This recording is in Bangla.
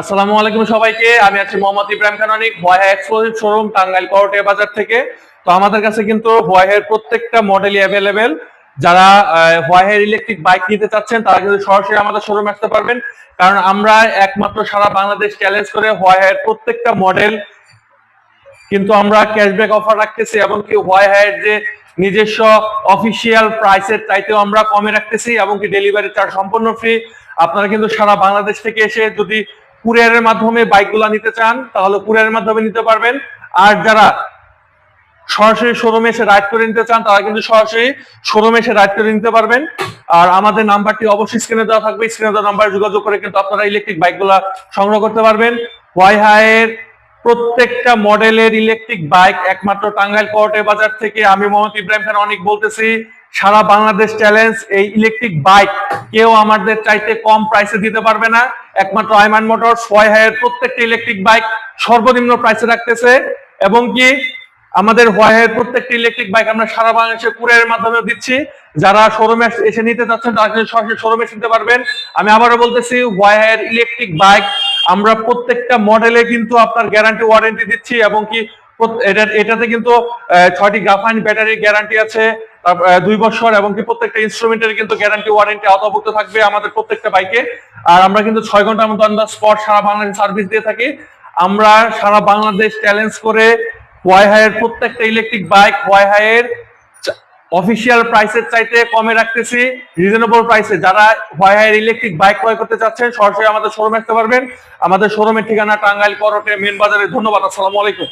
আসসালামু আলাইকুম সবাইকে। আমি আছি মোহাম্মদ ইব্রাহিম খান অনিক, হোয়াই এক্সক্লুসিভ শোরুম টাঙ্গাইল করটে বাজার থেকে। তো আমাদের কাছে কিন্তু হোয়াইয়ের প্রত্যেকটা মডেলই অ্যাভেলেবেল। যারা হোয়াইয়ের ইলেকট্রিক বাইক নিতে চাচ্ছেন তারা কিন্তু সরাসরি আমাদের শোরুমে আসতে পারবেন, কারণ আমরা একমাত্র সারা বাংলাদেশ চ্যালেঞ্জ করে হোয়াইয়ের প্রত্যেকটা মডেল কিন্তু আমরা ক্যাশব্যাক অফার রাখতেছি, এবং কি হোয়াইয়ের যে নিজস্ব অফিসিয়াল প্রাইসের চাইতেও আমরা কমে রাখতেছি, এবং কি ডেলিভারি চার্জ সম্পূর্ণ ফ্রি। আপনারা কিন্তু সারা বাংলাদেশ থেকে এসে যদি কুরিয়ারের মাধ্যমে বাইকগুলো নিতে চান তাহলে কুরিয়ারের মাধ্যমে নিতে পারবেন। আর যারা সরাসরি শোরুমে এসে রাইড করে নিতে চান তারা কিন্তু সরাসরি শোরুমে এসে রাইড করে নিতে পারবেন। আর আমাদের নাম্বারটি অবশ্যই স্ক্রিনে দেওয়া থাকবে, স্ক্রিনে দেওয়া নাম্বারে যোগাযোগ করে কিন্তু আপনারা ইলেকট্রিক বাইকগুলো সংগ্রহ করতে পারবেন। হোয়াইয়ের প্রত্যেকটা মডেলের ইলেকট্রিক বাইক একমাত্র টাঙ্গাইল কোর্টে বাজার থেকে। আমি মোহাম্মদ ইব্রাহিম খান অনেক বলতেছি, সারা বাংলাদেশ চ্যালেঞ্জ। এই ইলেকট্রিক বাইক কেউ আমাদের চাইতে কম প্রাইসে দিতে পারবে না। একমাত্র আইমান মোটরস হোয়াইয়ের প্রত্যেকটা ইলেকট্রিক বাইক সর্বনিম্ন প্রাইসে রাখতেছে, এবং কি আমাদের হোয়াইয়ের প্রত্যেকটা ইলেকট্রিক বাইক আমরা সারা বাংলাদেশে কুরিয়ারের মাধ্যমে দিচ্ছি। যারা শোরুমে এসে নিতে চাচ্ছেন তারা কিন্তু সরাসরি শোরুমে নিতে পারবেন। আমি আবারও বলতেছি, হোয়াইয়ের ইলেকট্রিক বাইক আমরা প্রত্যেকটা মডেলে কিন্তু আপনার গ্যারান্টি ওয়ারেন্টি দিচ্ছি, এবং কি এটাতে কিন্তু 6টি গ্রাফাইন ব্যাটারি গ্যারান্টি আছে, 2 বছর, এবং কি প্রত্যেকটা ইনস্ট্রুমেন্টের কিন্তু গ্যারান্টি ওয়ারেন্টি আওতাভুক্ত থাকবে আমাদের প্রত্যেকটা বাইকে। আর আমরা কিন্তু 6 ঘন্টার মতো অন দ্য স্পট সারা বাংলাদেশ সার্ভিস দিয়ে থাকি। আমরা সারা বাংলাদেশ চ্যালেঞ্জ করে হোয়াইয়ের প্রত্যেকটা ইলেকট্রিক বাইক হোয়াইয়ের অফিসিয়াল প্রাইসের চাইতে কমে রাখতেছি, রিজনেবল প্রাইসে। যারা হোয়াইয়ের ইলেকট্রিক বাইক ক্রয় করতে চাচ্ছেন সরাসরি আমাদের শোরুমে আসতে পারবেন। আমাদের শোরুমের ঠিকানা টাঙ্গাইল করটে মেন বাজারে। ধন্যবাদ। আসসালামু আলাইকুম।